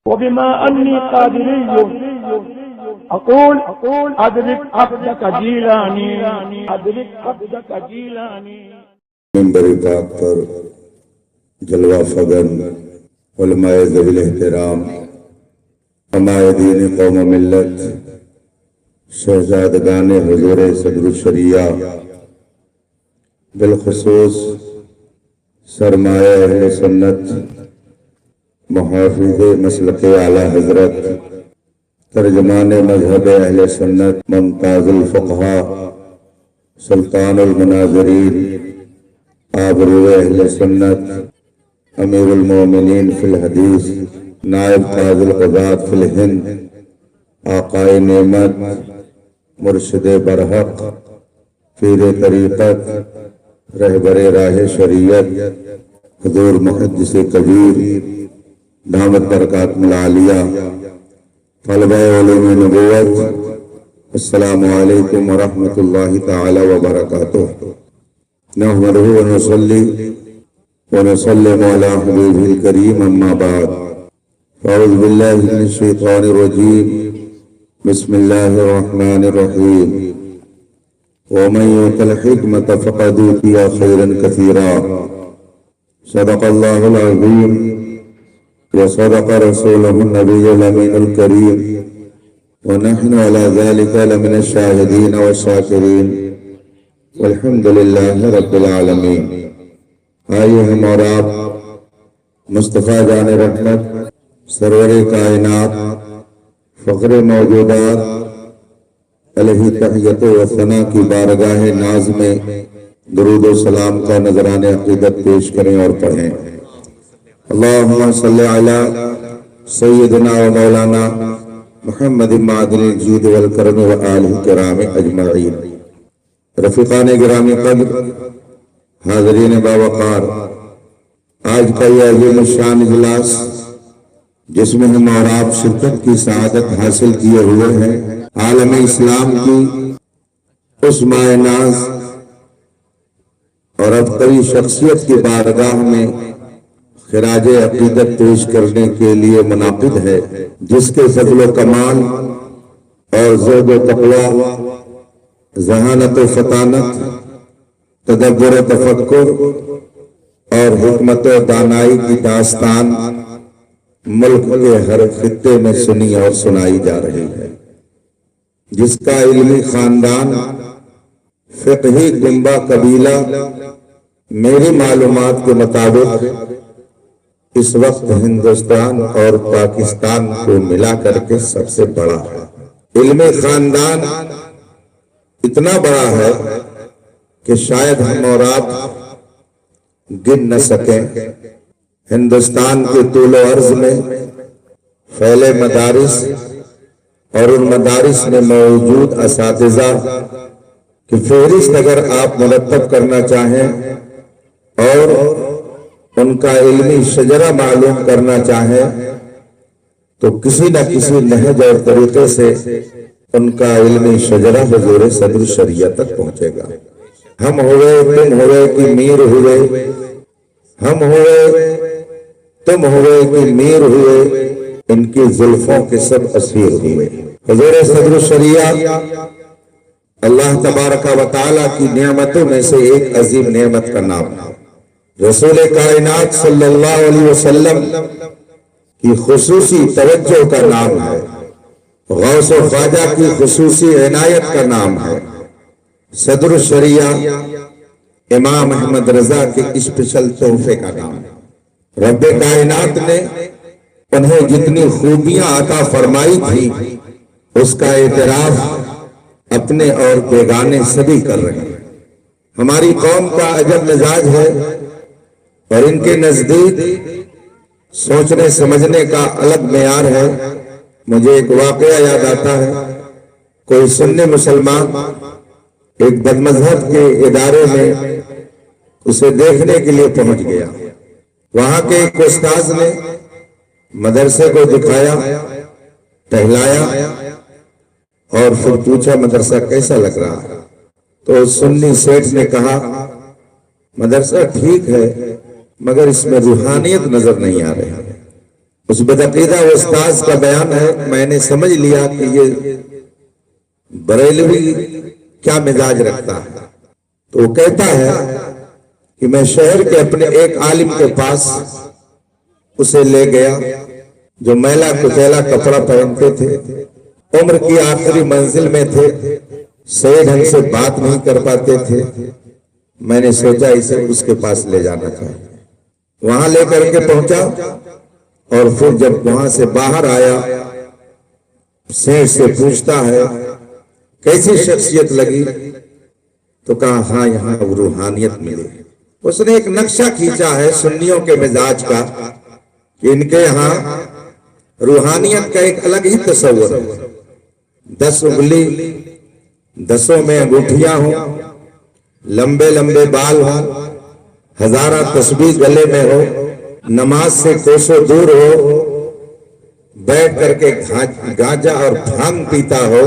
وبما أني قادري أقول أدرك عبدك جيلاني أدرك عبدك جيلاني. منبر پاک پر جلوہ فگن علماء ذوی الاحترام علماء دین قوم و ملت شہزادگان حضور صدر الشریعہ بالخصوص سرمایہ اہل سنت محافظ مسلک اعلی حضرت ترجمان مذہب اہل سنت ممتاز الفقہا سلطان المناظرین آبرو اہل سنت امیر المومنین فی الحدیث نائب قاضی القضات فی الہند آقائے نعمت مرشد برحق پیر طریقت رہبر راہ شریعت حضور محدث کبیر دامت برکات العالیہ طلبہ علوم نبوت السلام علیکم ورحمۃ اللہ تعالی وبرکاتہ. نحمده ونصلي ونسلم على حبيبه الكريم اما بعد فاعوذ بالله من الشيطان الرجيم بسم الله الرحمن الرحيم ومن يؤت الحكمة فقد أوتي خيرا كثيرا صدق الله العظيم وصدق رسوله النبي الأمين الكريم ونحن على ذلك لمن الشاهدين والشاكرين والحمد للہ رب العالمین. آئیے ہم اور آپ مصطفیٰ جان رحمت سرور کائنات فخر موجودات علیہ تحیت و ثنا کی بارگاہ ناز میں درود و سلام کا نذران عقیدت پیش کریں اور پڑھیں. اللہم صلی علی سیدنا و مولانا محمد معدن الجود والکرم و آلہ کرام اجمعین. رفیقان گرامی قدر حاضرین باوقار، آج کا یہ عظیم الشان اجلاس جس میں ہم اور آپ شرکت کی سعادت حاصل کیے ہوئے ہیں، عالم اسلام کی اس مائع ناز اور ابتری شخصیت کی بارگاہ میں خراج عقیدت پیش کرنے کے لیے منعقد ہے، جس کے فضل و کمال اور زہد و تقوی، ذہانت و فطانت، تدبر و تفکر اور حکمت و دانائی کی داستان ملک کے ہر خطے میں سنی اور سنائی جا رہی ہے، جس کا علمی خاندان فقہی گنبہ قبیلہ میری معلومات کے مطابق اس وقت ہندوستان اور پاکستان کو ملا کر کے سب سے بڑا ہے. علمی خاندان اتنا بڑا ہے کہ شاید ہم اور آپ گن نہ سکیں. ہندوستان کے طول و عرض میں پھیلے مدارس اور ان مدارس میں موجود اساتذہ کی فہرست اگر آپ مرتب کرنا چاہیں اور ان کا علمی شجرہ معلوم کرنا چاہیں تو کسی نہ کسی نہج اور طریقے سے ان کا علمی شجرہ حضور صدر الشریعہ تک پہنچے گا. ہم ہوئے تم ہوئے کہ میر ہوئے، ہم ہوئے تم ہوئے کہ میر ہوئے، ان کی زلفوں کے سب اسیر ہوئے. حضور صدر الشریعہ اللہ تبارک و تعالیٰ کی نعمتوں میں سے ایک عظیم نعمت کا نام ہے. رسول کائنات صلی اللہ علیہ وسلم کی خصوصی توجہ کا نام ہے. غوث و خواجہ کی خصوصی عنایت کا نام ہے. صدر الشریعہ امام احمد رضا کے اسپیشل تحفے کا نام ہے. رب کائنات نے انہیں جتنی خوبیاں عطا فرمائی تھی اس کا اعتراف اپنے اور بیگانے سبھی کر رہے ہیں. ہماری قوم کا عجب مزاج ہے اور ان کے نزدیک سوچنے سمجھنے کا الگ معیار ہے. مجھے ایک واقعہ یاد آتا ہے. کوئی سنی مسلمان ایک بدمذہب کے ادارے میں اسے دیکھنے کے لیے پہنچ گیا. وہاں کے ایک استاذ نے مدرسے کو دکھایا، ٹہلایا اور پھر پوچھا مدرسہ کیسا لگ رہا ہے؟ تو سنی سیٹھ نے کہا مدرسہ ٹھیک ہے مگر اس میں روحانیت نظر نہیں آ رہی. اس بدعقیدہ استاذ کا بیان ہے، میں نے سمجھ لیا کہ یہ بریلوی کیا مزاج رکھتا ہے۔ تو وہ کہتا ہے کہ میں شہر کے اپنے ایک عالم کے پاس اسے لے گیا جو میلا کچیلا کپڑا پہنتے تھے، عمر کی آخری منزل میں تھے، صحیح ڈھنگ سے بات نہیں کر پاتے تھے۔ میں نے سوچا اسے اس کے پاس لے جانا چاہیے، وہاں لے کر کے پہنچا، اور پھر جب وہاں سے باہر آیا سیٹ سے پوچھتا ہے کیسی شخصیت لگی، تو کہا ہاں یہاں روحانیت ملی۔ اس نے ایک نقشہ کھینچا ہے سنیوں کے مزاج کا کہ ان کے یہاں روحانیت کا ایک الگ ہی تصور ہے۔ 10 انگلی، 10 میں انگوٹھیاں ہوں، لمبے لمبے بال ہوں، ہزارہ تسبیح گلے میں ہو، نماز سے کوسوں دور ہو، بیٹھ کر کے گانجا اور بھانگ پیتا ہو،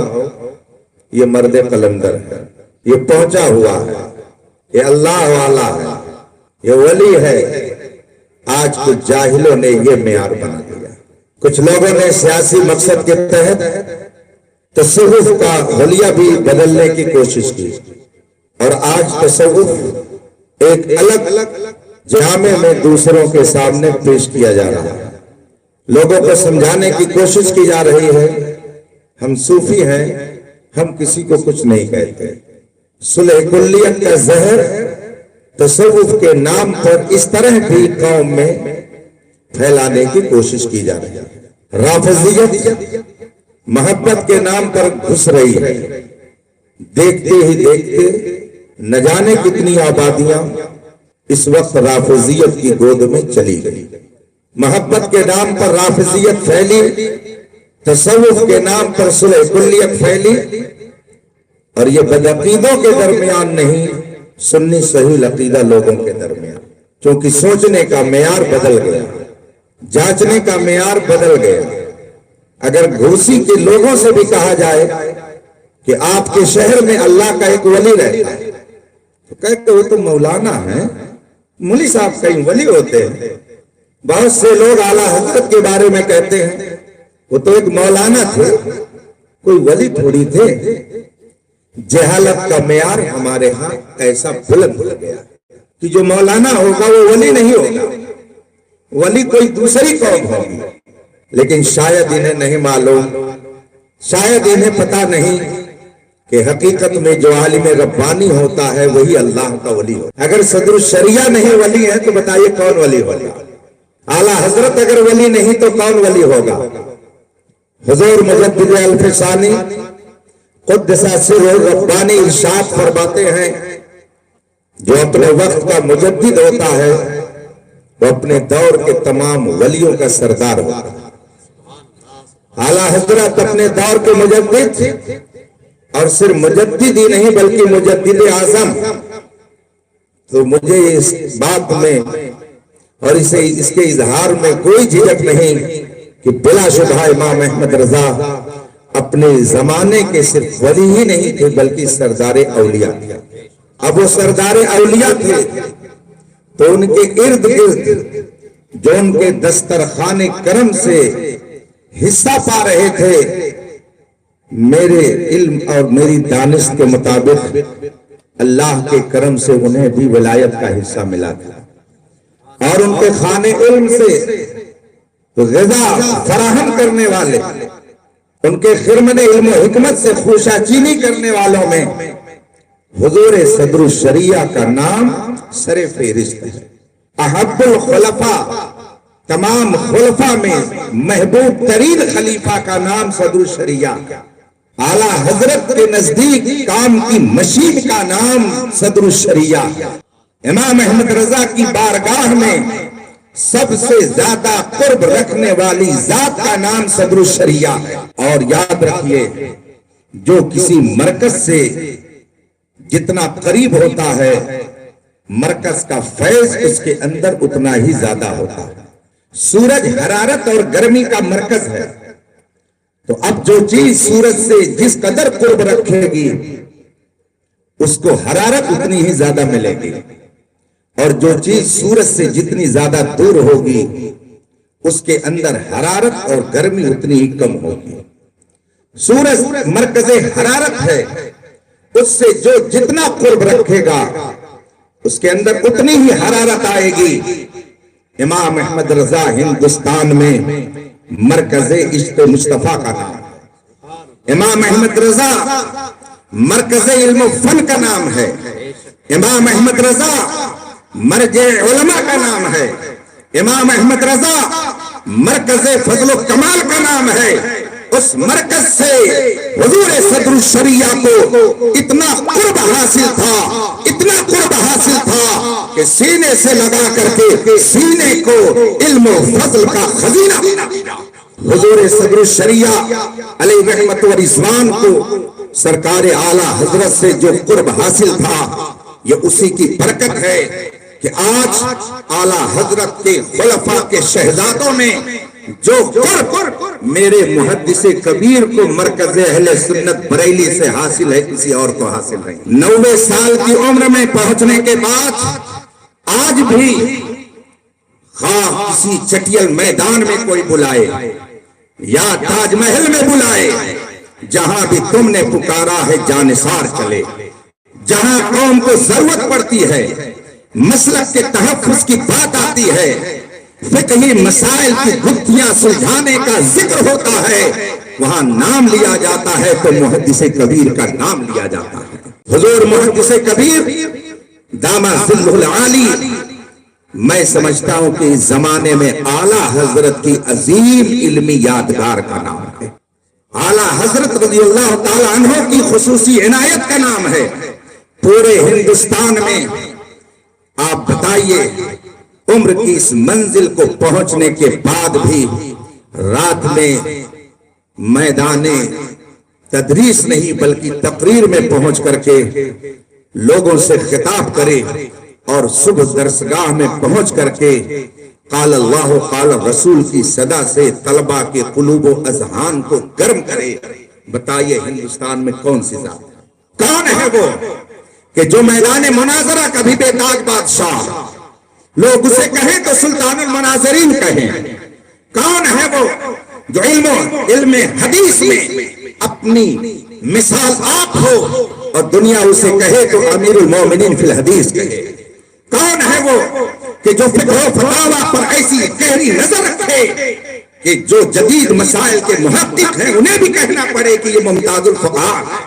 یہ مرد قلندر ہے، یہ پہنچا ہوا ہے، یہ اللہ والا ہے، یہ ولی ہے۔ آج کچھ جاہلوں نے یہ معیار بنا دیا۔ کچھ لوگوں نے سیاسی مقصد کے تحت تصوف کا حلیہ بھی بدلنے کی کوشش کی، اور آج تصوف ایک الگ جامع میں دوسروں کے سامنے پیش کیا جا رہا ہے۔ لوگوں کو سمجھانے کی کوشش کی جا رہی ہے ہم صوفی ہیں، ہم کسی کو کچھ نہیں کہتے۔ صلح کلیت کا زہر تصوف کے نام پر اس طرح بھی قوم میں پھیلانے کی کوشش کی جا رہی ہے۔ رافضیت محبت کے نام پر گھس رہی ہے، دیکھتے ہی دیکھتے نہ جانے کتنی آبادیاں اس وقت رافضیت کی گود میں چلی گئی۔ محبت کے نام پر رافضیت پھیلی، تصوف کے نام پر صلح کلیت پھیلی، اور یہ بدعقیدوں کے درمیان نہیں، سنی صحیح عقیدہ لوگوں کے درمیان، کیونکہ سوچنے کا معیار بدل گیا، جانچنے کا معیار بدل گیا۔ اگر گھوسی کے لوگوں سے بھی کہا جائے کہ آپ کے شہر میں اللہ کا ایک ولی رہتا ہے، تو کہتے وہ تو مولانا ہیں، مولوی صاحب کہیں ولی ہوتے ہیں۔ بہت سے لوگ اعلیٰ حضرت کے بارے میں کہتے ہیں وہ تو ایک مولانا تھے، کوئی ولی تھوڑی تھے۔ جہالت کا معیار ہمارے ہاں ایسا بلند ہو گیا کہ جو مولانا ہوگا وہ ولی نہیں ہوگا، ولی کوئی دوسری قوم ہوگی۔ لیکن شاید انہیں نہیں معلوم، شاید انہیں پتا نہیں کہ حقیقت میں جو عالم ربانی ہوتا ہے وہی اللہ کا ولی ہوتا ہے۔ اگر صدر الشریعہ نہیں ولی ہے تو بتائیے کون ولی ہوگا؟ اعلیٰ حضرت اگر ولی نہیں تو کون ولی ہوگا؟ حضور مجدد الف ثانی قدس سرہ ربانی ارشاد فرماتے ہیں جو اپنے وقت کا مجدد ہوتا ہے وہ اپنے دور کے تمام ولیوں کا سردار ہوتا ہے۔ اعلیٰ حضرت اپنے دور کے مجدد، اور صرف مجدد ہی نہیں بلکہ مجدد اعظم۔ تو مجھے اس بات میں اور اس کے اظہار میں کوئی جھجک نہیں کہ بلا شبہ امام احمد رضا اپنے زمانے کے صرف ولی ہی نہیں تھے بلکہ سردار اولیاء تھے۔ اب وہ سردار اولیاء تھے تو ان کے ارد گرد جو ان کے دسترخوان کرم سے حصہ پا رہے تھے، میرے علم اور میری دانش کے مطابق اللہ کے کرم سے انہیں بھی ولایت کا حصہ ملا تھا، اور ان کے خانے علم سے غذا فراہم کرنے والے، ان کے خرمن علم و حکمت سے خوشہ چینی کرنے والوں میں حضور صدر الشریعہ کا نام سر فہرست ہے۔ احب الخلفاء، تمام خلفاء میں محبوب ترین خلیفہ کا نام صدر الشریعہ، اعلیٰ حضرت کے نزدیک کام کی مشین کا نام صدر الشریعہ، امام احمد رضا کی بارگاہ میں سب سے زیادہ قرب رکھنے والی ذات کا نام صدر الشریعہ ہے۔ اور یاد رکھیے جو کسی مرکز سے جتنا قریب ہوتا ہے مرکز کا فیض اس کے اندر اتنا ہی زیادہ ہوتا ہے۔ سورج حرارت اور گرمی کا مرکز ہے، تو اب جو چیز سورج سے جس قدر قرب رکھے گی اس کو حرارت اتنی ہی زیادہ ملے گی، اور جو چیز سورج سے جتنی زیادہ دور ہوگی اس کے اندر حرارت اور گرمی اتنی ہی کم ہوگی۔ سورج مرکز حرارت ہے، اس سے جو جتنا قرب رکھے گا اس کے اندر اتنی ہی حرارت آئے گی۔ امام احمد رضا ہندوستان میں مرکز عشق مصطفیٰ کا نام ہے۔ امام احمد رضا مرکز علم و فن کا نام ہے۔ امام احمد رضا مرجع علماء کا نام ہے۔ امام احمد رضا مرکز فضل و کمال کا نام ہے۔ اس مرکز سے حضور صدر الشریعہ کو اتنا قرب حاصل تھا، اتنا قرب حاصل تھا کہ سینے سے لگا کر کے سینے کو علم و فضل کا خزینہ حضور صدر الشریعہ علیہ رحمت و رضوان کو سرکار اعلیٰ حضرت سے جو قرب حاصل تھا، یہ اسی کی برکت ہے کہ آج اعلیٰ حضرت کے خلفاء کے شہزادوں میں جو قرب میرے محدث کبیر کو مرکز اہل سنت بریلی سے حاصل ہے، کسی اور کو حاصل نہیں۔ 90 سال کی عمر میں پہنچنے کے بعد آج بھی خواہ کسی چٹیل میدان میں کوئی بلائے یا تاج محل میں بلائے، جہاں بھی تم نے پکارا ہے جانثار چلے۔ جہاں قوم کو ضرورت پڑتی ہے، مسلک کے تحفظ کی بات آتی ہے، فقہی مسائل کی گتھیاں سلجھانے کا ذکر ہوتا ہے، وہاں نام لیا جاتا ہے تو محدث کبیر کا نام لیا جاتا ہے۔ حضور محدث کبیر دامہ ظلہ العالی، میں سمجھتا ہوں کہ اس زمانے میں اعلیٰ حضرت کی عظیم علمی یادگار کا نام ہے۔ اعلیٰ حضرت رضی اللہ تعالیٰ عنہ کی خصوصی عنایت کا نام ہے۔ پورے ہندوستان میں آپ بتائیے، عمر کی اس منزل کو پہنچنے کے بعد بھی رات میں میدان تدریس نہیں بلکہ تقریر میں پہنچ کر کے لوگوں سے خطاب کرے، اور صبح درسگاہ میں پہنچ کر کے قال اللہ قال رسول کی صدا سے طلبہ کے قلوب و اذہان کو گرم کرے۔ بتائیے ہندوستان میں کون سی ذات ہے؟ کون ہے وہ کہ جو میدان مناظرہ کبھی بے تاج بادشاہ، لوگ اسے کہیں تو سلطان المناظرین کہیں، کون ہے وہ جو علم حدیث میں اپنی مثال آپ ہو اور دنیا اسے کہے تو امیر المومنین فی الحدیث کہے؟ کون ہے وہ کہ جو فقہ و فتاوی پر ایسی گہری نظر رکھے کہ جو جدید مسائل کے محقق ہیں انہیں بھی کہنا پڑے کہ یہ ممتاز الفقہاء ہے؟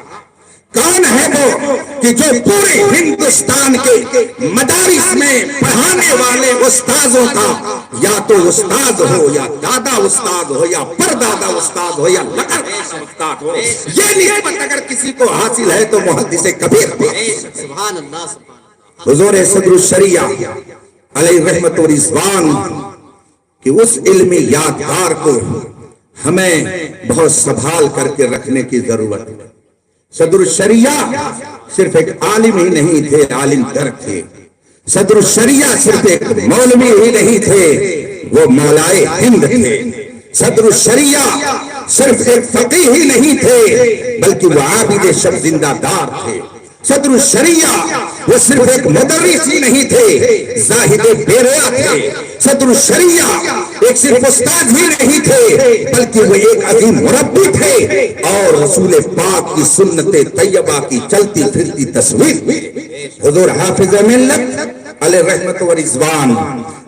کون ہے وہ کہ جو پورے ہندوستان کے مدارس میں پڑھانے والے استاذوں کا یا تو استاد ہو یا دادا استاد ہو یا پردادا استاد ہو یا لقب استاد ہو، یہ نسبت اگر کسی کو حاصل ہے تو محدث کبیر سبحان اللہ۔ حضور صدر الشریعہ علیہ رحمت و رضوان کہ اس علمی یادگار کو ہمیں بہت سنبھال کر کے رکھنے کی ضرورت ہے۔ صدر الشریعہ صرف ایک عالم ہی نہیں تھے، عالم در تھے۔ صدر الشریعہ صرف ایک مولوی ہی نہیں تھے، وہ مولائے ہند تھے۔ صدر الشریعہ صرف ایک فقیہ ہی نہیں تھے بلکہ وہ عابد شب زندہ دار تھے۔ صدر الشریعہ وہ صرف ایک مدرس ہی نہیں تھے، زاہد بیریا تھے۔ صدر الشریعہ ایک صرف استاد ہی نہیں تھے بلکہ وہ ایک عظیم مربی تھے اور رسول پاک کی سنت طیبہ کی چلتی پھرتی تصویر تھے۔ حضور حافظ ملت علیہ رحمت و رضوان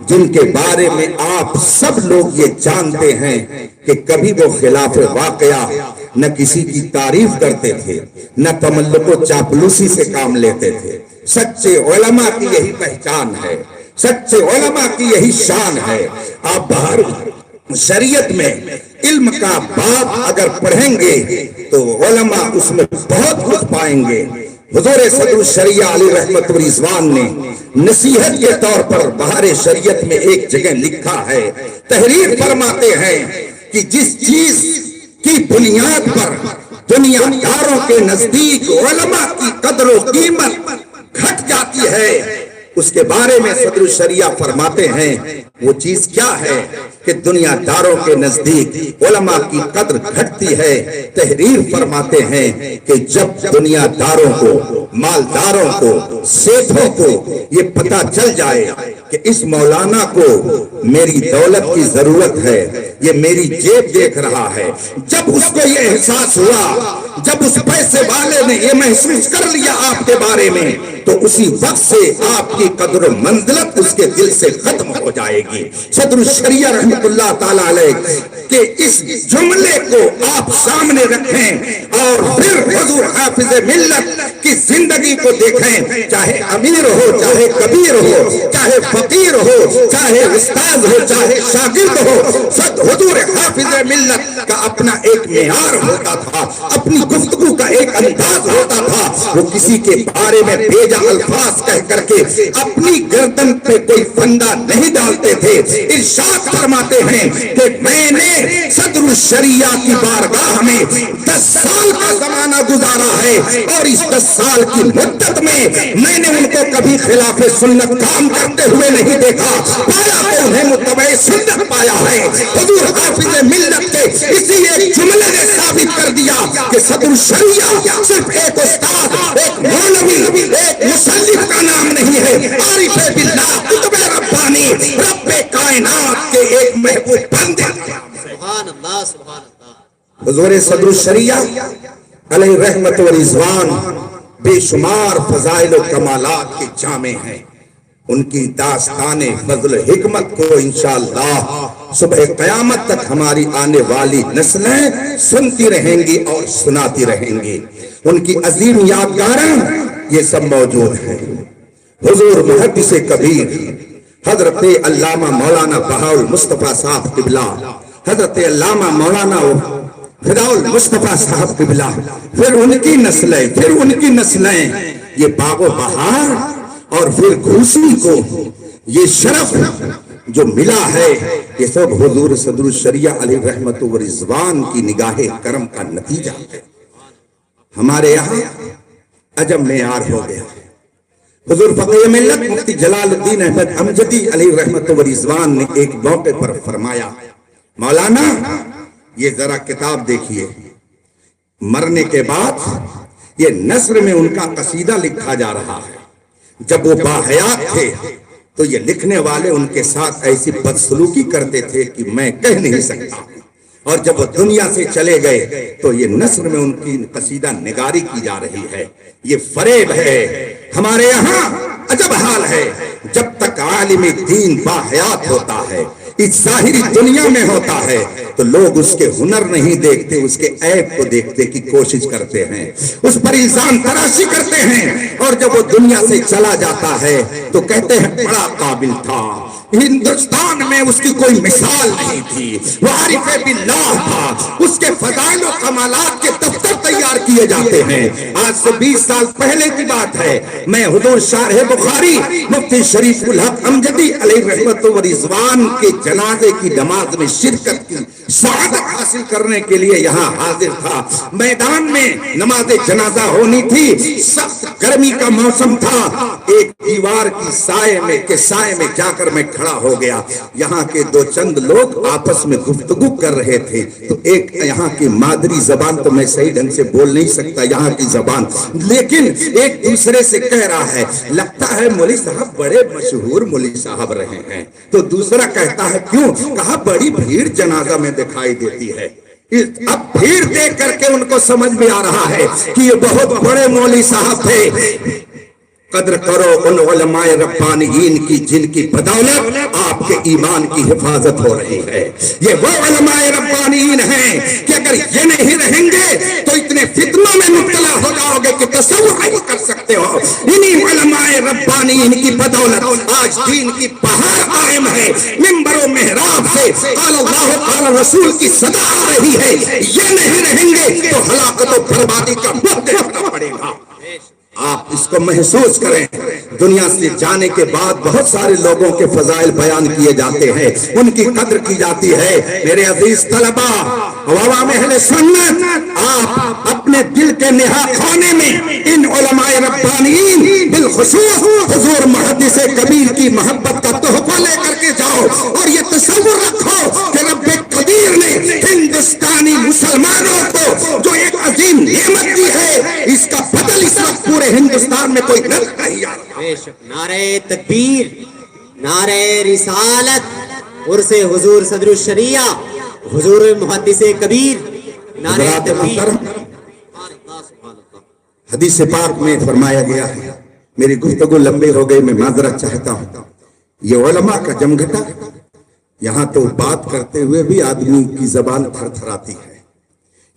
جن کے بارے میں آپ سب لوگ یہ جانتے ہیں کہ کبھی وہ خلاف واقعہ نہ کسی کی تعریف کرتے تھے، نہ تملق و چاپلوسی سے کام لیتے تھے۔ سچے علماء کی یہی پہچان ہے، سچے علماء کی یہی شان ہے۔ آپ باہر شریعت میں علم کا باب اگر پڑھیں گے تو علماء اس میں بہت کچھ پائیں گے۔ حضور صدر الشریعہ علیہ رحمت و رضوان نے نصیحت کے طور پر بہار شریعت میں ایک جگہ لکھا ہے، تحریر فرماتے ہیں کہ جس چیز کی بنیاد پر دنیا داروں کے نزدیک علماء کی قدر و قیمت گھٹ جاتی ہے، اس کے بارے میں صدر الشریعہ فرماتے ہیں وہ چیز کیا ہے کہ دنیا داروں کے نزدیک علماء کی قدر گھٹتی ہے۔ تحریر فرماتے ہیں کہ جب دنیا داروں کو مالداروں کو، سیٹھوں کو یہ پتہ چل جائے کہ اس مولانا کو میری دولت کی ضرورت ہے، یہ میری جیب دیکھ رہا ہے، جب اس کو یہ احساس ہوا، جب اس پیسے والے نے یہ محسوس کر لیا آپ کے بارے میں، تو اسی وقت سے آپ کی قدر و منزلت اس کے دل سے ختم ہو جائے گی۔ صدر الشریعہ رحمۃ اللہ تعالی علیہ کہ اس جملے کو آپ سامنے رکھیں اور پھر حضور حافظ ملت کی زندگی کو دیکھیں، چاہے امیر ہو، چاہے کبیر ہو، چاہے فقیر ہو، چاہے استاد ہو، چاہے شاگرد ہو، حضور حافظ ملت کا اپنا ایک معیار ہوتا تھا، اپنی گفتگو کا ایک انداز ہوتا تھا۔ وہ کسی کے بارے میں بھیجا الفاظ کہہ کر کے اپنی گردن پہ کوئی فندہ نہیں ڈالتے تھے۔ ارشاد فرماتے ہیں کہ میں نے صدر الشریعہ کی بارگاہ میں 10 سال کا زمانہ گزارا ہے، اور اس 10 سال کی مدت میں میں نے ان کو کبھی خلاف سنت کام کرتے ہوئے نہیں دیکھا، پایا تو انہیں متبع سنت پایا ہے۔ حضور حافظ ملت کے اسی ایک جملے نے ثابت کر دیا کہ صدر الشریعہ صرف ایک استاد، ایک مولوی، ایک مصنف کا نام نہیں ہے، عارف باللہ، قطب ربانی، رب کائنات کے ایک محبوب بندے۔ سبحان اللہ، سبحان اللہ۔ حضور صدر الشریعہ علیہ رحمت و رضوان بے شمار فضائل و کمالات کے جامع ہیں۔ ان کی داستان فضل حکمت کو انشاءاللہ صبح قیامت تک ہماری آنے والی نسلیں سنتی رہیں گی اور سناتی رہیں گی۔ ان کی عظیم یادگاریں یہ سب موجود ہیں۔ حضور محدث کبیر حضرت علامہ مولانا بہاء المصطفیٰ صاحب قبلہ، حضرت علامہ مولانا فداء المصطفیٰ صاحب قبلہ، پھر ان کی نسلیں، یہ باغ و بہار اور پھر گھوسی کو یہ شرف جو ملا ہے، یہ سب حضور صدر الشریعہ علیہ رحمت و رضوان کی نگاہ کرم کا نتیجہ ہے۔ ہمارے یہاں عجب معیار ہو گیا۔ حضور فقیہ ملت مفتی جلال الدین احمد امجدی علیہ رحمت و رضوان نے ایک موقع پر فرمایا، مولانا یہ ذرا کتاب دیکھیے۔ مرنے کے بعد یہ نثر میں ان کا قصیدہ لکھا جا رہا ہے۔ جب وہ باحیات تھے تو یہ لکھنے والے ان کے ساتھ ایسی بدسلوکی کرتے تھے کہ میں کہہ نہیں سکتا، اور جب وہ دنیا سے چلے گئے تو یہ نثر میں ان کی قصیدہ نگاری کی جا رہی ہے۔ یہ فریب ہے۔ ہمارے یہاں عجب حال ہے، جب تک عالم دین باحیات ہوتا ہے، اس ظاہری دنیا میں ہوتا ہے، تو لوگ اس کے ہنر نہیں دیکھتے، اس کے عیب کو دیکھتے کی کوشش کرتے ہیں، اس پر الزام تراشی کرتے ہیں، اور جب وہ دنیا سے چلا جاتا ہے تو کہتے ہیں بڑا قابل تھا، ہندوستان میں اس کی کوئی مثال نہیں تھی، وہ عارف باللہ تھا، اس کے فضائل و کمالات کے دفتر تیار کیے جاتے ہیں۔ آج سے 20 سال پہلے کی بات ہے، میں حضور شارح بخاری مفتی شریف الحق امجدی علیہ رحمت و رضوان کے جنازے کی نماز میں شرکت کی سعادت حاصل کرنے کے لیے یہاں حاضر تھا۔ میدان میں نماز جنازہ ہونی تھی، سخت گرمی کا موسم تھا، ایک دیوار کی سائے میں جا کر میں کھڑا ہو گیا۔ یہاں کے دو چند لوگ آپس میں گفتگو کر رہے تھے، تو ایک یہاں کی مادری زبان تو میں صحیح ڈھنگ سے بول نہیں سکتا یہاں کی زبان، لیکن ایک دوسرے سے کہہ رہا ہے لگتا ہے مولوی صاحب بڑے مشہور مولوی صاحب رہے ہیں، تو دوسرا کہتا ہے کیوں؟ کہا بڑی بھیڑ جنازہ میں دکھائی دیتی ہے۔ اب بھیڑ دیکھ کر کے ان کو سمجھ میں آ رہا ہے کہ یہ بہت بڑے مولوی صاحب تھے۔ قدر کرو ان علماء ربانیین کی جن کی بدولت آپ کے ایمان کی حفاظت ہو رہی ہے۔ یہ وہ علماء ربانیین ہیں کہ اگر یہ نہیں رہیں گے تو اتنے فتنوں میں مبتلا ہو جاؤ گے کہ تصور نہیں کر سکتے ہو۔ انہی علماء ربانیین کی بدولت آج دین کی بہار قائم ہے، منبر و محراب سے قال اللہ قال رسول کی صدا آ رہی ہے۔ یہ نہیں رہیں گے تو ہلاکت و بربادی کا وقت دیکھنا پڑے گا۔ آپ اس کو محسوس کریں۔ دنیا سے جانے کے بعد بہت سارے لوگوں کے فضائل بیان کیے جاتے ہیں، ان کی قدر کی جاتی ہے۔ میرے عزیز طلبہ، عوام اہل سنت، آپ اپنے دل کے نہا خانے میں ان علماء ربانیین بالخصوص حضور محدث کبیر کی محبت کا تحفہ لے کر کے جاؤ، اور یہ تصور رکھو کہ رب قدیر نے ہندوستان پاکستانی مسلمانوں کو جو ایک عظیم نعمت دی ہے، اس کا بدل اس وقت پورے ہندوستان میں کوئی نظر نہیں آ رہا۔ بے شک نعرہ تکبیر، نعرہ رسالت، عرس حضور صدر الشریعہ، حضور محدث کبیر، نعرہ تکبیر۔ حدیث پاک میں فرمایا گیا ہے، میری گفتگو لمبی ہو گئی، میں معذرت چاہتا ہوں، یہ علماء کا جمگھٹا، یہاں تو بات کرتے ہوئے بھی آدمی کی زبان تھر تھر آتی ہے۔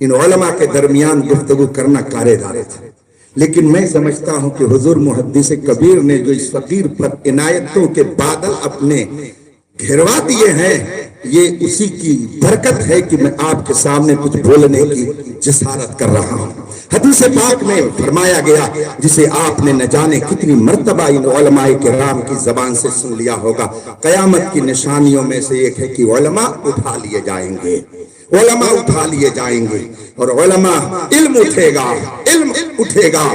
ان علماء کے درمیان گفتگو کرنا کارے دارے تھے، لیکن میں سمجھتا ہوں کہ حضور محدث کبیر نے جو اس فقیر پر عنایتوں کے بادل اپنے گھروا دیے ہیں، یہ اسی کی برکت ہے کہ میں آپ کے سامنے کچھ بولنے کی جسارت کر رہا ہوں۔ حدیث پاک میں فرمایا گیا، جسے آپ نے نہ جانے کتنی مرتبہ ان علماء کرام کی زبان سے سن لیا ہوگا، قیامت کی نشانیوں میں سے ایک ہے کہ علماء اٹھا لیے جائیں گے، علماء اٹھا لیے جائیں گے، اور علماء علم اٹھے گا، علم اٹھے گا۔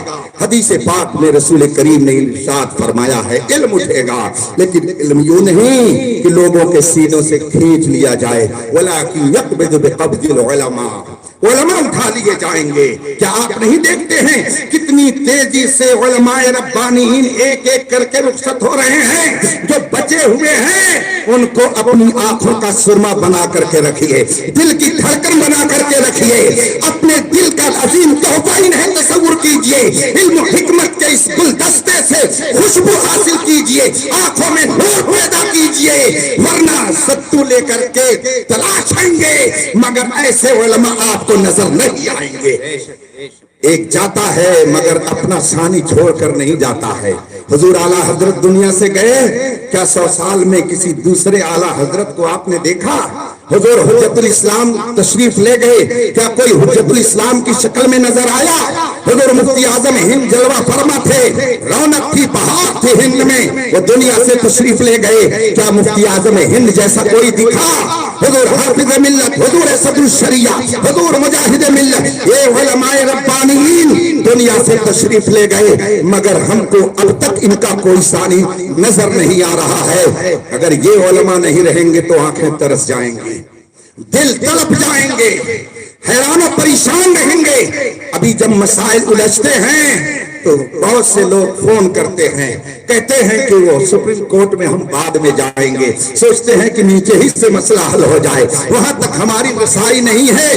حدیث پاک میں رسول کریم نے ارشاد فرمایا ہے، علم اٹھے گا، لیکن علم یوں نہیں کہ لوگوں کے سینوں سے کھینچ لیا جائے، وَلَكِنْ يَقْبِضُ بِقَبْضِ الْعُلَمَاءِ، علماء اٹھا لیے جائیں گے۔ کیا آپ نہیں دیکھتے ہیں کتنی تیزی سے علماء ربانیین ایک ایک کر کے رخصت ہو رہے ہیں؟ جو بچے ہوئے ہیں ان کو اپنی آنکھوں کا سرما بنا کر کے رکھیے، دل کی دھڑکن بنا کر کے رکھیے، اپنے دل کا عظیم تحفہ انہیں تصور کیجئے، علم و حکمت کے اس گلدستے سے خوشبو حاصل کیجئے، آنکھوں میں نور پیدا کیجئے، ورنہ ستو لے کر کے تلاشیں گے مگر ایسے علماء آپ کو نظر نہیں آئیں گے۔ ایک جاتا ہے مگر اپنا ثانی چھوڑ کر نہیں جاتا ہے۔ حضور اعلیٰ حضرت دنیا سے گئے، کیا 100 سال میں کسی دوسرے اعلیٰ حضرت کو آپ نے دیکھا؟ حضور حجت الاسلام تشریف لے گئے، کیا کوئی حجت الاسلام کی شکل میں نظر آیا؟ حضور مفتی اعظم ہند جلوہ فرما تھے، رونق تھی، بہار تھی ہند میں، وہ دنیا سے تشریف لے گئے، کیا مفتی اعظم ہند جیسا کوئی دکھا؟ حضور حافظ ملت، حضور صدر الشریعہ، حضور مجاہد ملت، یہ علماء ربانیین دنیا سے تشریف لے گئے، مگر ہم کو اب تک ان کا کوئی ثانی نظر نہیں آ رہا ہے۔ اگر یہ علماء نہیں رہیں گے تو آنکھیں ترس جائیں گے، دل تڑپ جائیں گے، حیران و پریشان رہیں گے۔ ابھی جب مسائل الجھتے ہیں تو بہت سے لوگ فون کرتے ہیں، کہتے ہیں کہ وہ سپریم کورٹ میں ہم بعد میں جائیں گے، سوچتے ہیں کہ نیچے ہی سے مسئلہ حل ہو جائے، وہاں تک ہماری رسائی نہیں ہے،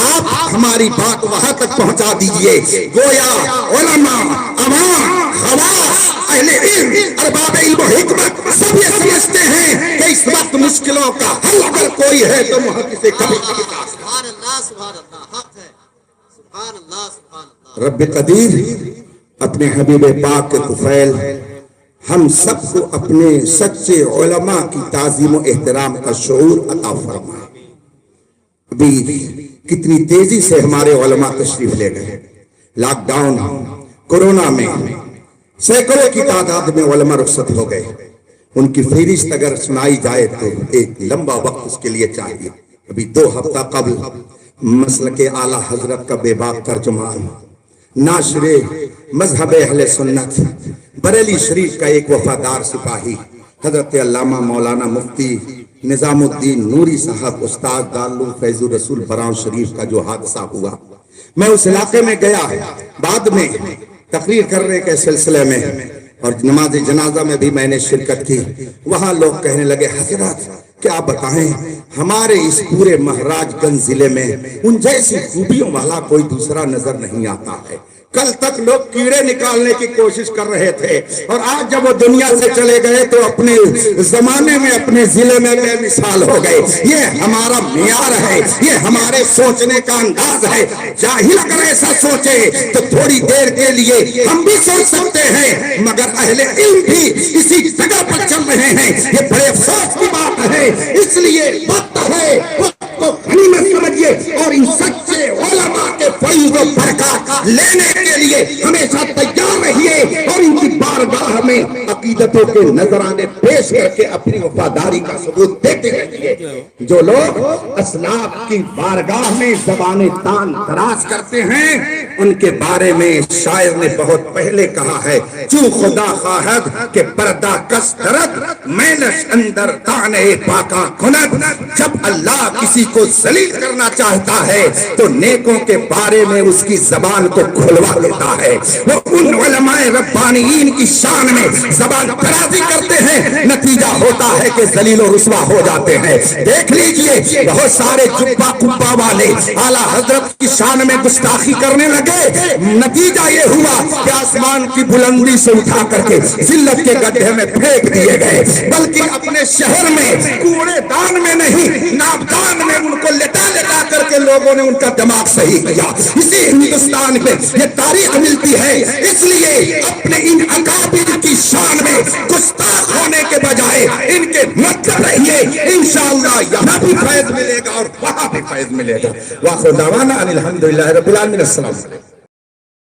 آپ ہماری بات وہاں تک پہنچا دیجئے۔ گویا علماء، عوام، خواص، اہل علم، ارباب علم و حکمت سب یہ سمجھتے ہیں کہ اس وقت مشکلوں کا حل اگر کوئی ہے تو محدث کبیر کے پاس۔ سبحان اللہ، سبحان اللہ، حق ہے، سبحان اللہ، سبحان اللہ۔ رب قدیر اپنے حبیب پاک کے طفیل ہم سب کو اپنے سچے علماء کی تعظیم و احترام کا شعور عطا فرمائے۔ ابھی کتنی تیزی سے ہمارے علماء تشریف لے گئے، لاک ڈاؤن، کورونا میں سینکڑوں کی تعداد میں علماء رخصت ہو گئے۔ ان کی فہرست اگر سنائی جائے تو ایک لمبا وقت اس کے لیے چاہیے۔ ابھی 2 ہفتہ قبل مسلک اعلیٰ حضرت کا بے باک ترجمان، ناشر مذہب اہل سنت، بریلی شریف کا ایک وفادار سپاہی، حضرت علامہ مولانا مفتی نظام الدین نوری صاحب، استاد دارالعلوم فیض الرسول براؤں شریف کا جو حادثہ ہوا، میں اس علاقے میں گیا، بعد میں تقریر کرنے کے سلسلے میں اور نماز جنازہ میں بھی میں نے شرکت کی۔ وہاں لوگ کہنے لگے، حضرت کیا بتائیں، ہمارے اس پورے مہاراج گنج ضلع میں ان جیسی خوبیوں والا کوئی دوسرا نظر نہیں آتا ہے۔ کل تک لوگ کیڑے نکالنے کی کوشش کر رہے تھے، اور آج جب وہ دنیا سے چلے گئے تو اپنے زمانے میں اپنے ضلع میں بے مثال ہو گئے۔ یہ ہمارا معیار ہے، یہ ہمارے سوچنے کا انداز ہے۔ جاہل اگر ایسا سوچے تو تھوڑی دیر کے لیے ہم بھی سوچ سکتے ہیں، مگر اہل علم بھی اسی جگہ پر چل رہے ہیں۔ یہ بڑے افسوس کی بات ہے، اس لیے وقت ہے، وقت کو غنیمت سمجھیے اور ان سچے علماء کے فیض و برکات لینے کے لیے ہمیشہ تیار رہیے، اور ان کی بارگاہ میں عقیدتوں کے نذرانے پیش کر کے اپنی وفاداری کا ثبوت دیتے رہیے۔ جو لوگ اسلاف کی بارگاہ میں زبان تان دراز کرتے ہیں ان کے بارے میں شاعر نے بہت پہلے کہا ہے، چوں خدا خواہد کہ پردہ کس درد مینش اندر تانے پاکا کند۔ جب اللہ کسی کو ذلیل کرنا چاہتا ہے تو نیکوں کے بارے میں اس کی زبان کو کھلوا دیتا ہے۔ وہ ان علماء ربانیین کی شان میں زبان درازی کرتے ہیں، نتیجہ ہوتا ہے کہ ذلیل و رسوا ہو جاتے ہیں۔ دیکھ لیجئے بہت سارے جبہ کبہ والے اعلیٰ حضرت کی شان میں گستاخی کرنے لگے، نتیجہ یہ ہوا کہ آسمان کی بلندی سے اٹھا کر کے ذلت کے گڈھے میں پھینک دیے گئے، بلکہ اپنے شہر میں کوڑے دان میں نہیں نابدان میں ان کو لٹا لٹا کر کے لوگوں نے ان کا دماغ صحیح کیا۔ اسی ہندوستان میں یہ تاریخ ملتی ہے، اس لیے اپنے ان اکابر کی شان میں گستاخ ہونے کے بجائے ان کے مطلب رہیے، انشاءاللہ یہاں بھی فیض ملے گا اور وہاں بھی فیض ملے گا۔ وآخر دعوانا ان الحمدللہ رب العالمین۔ السلام علیکم۔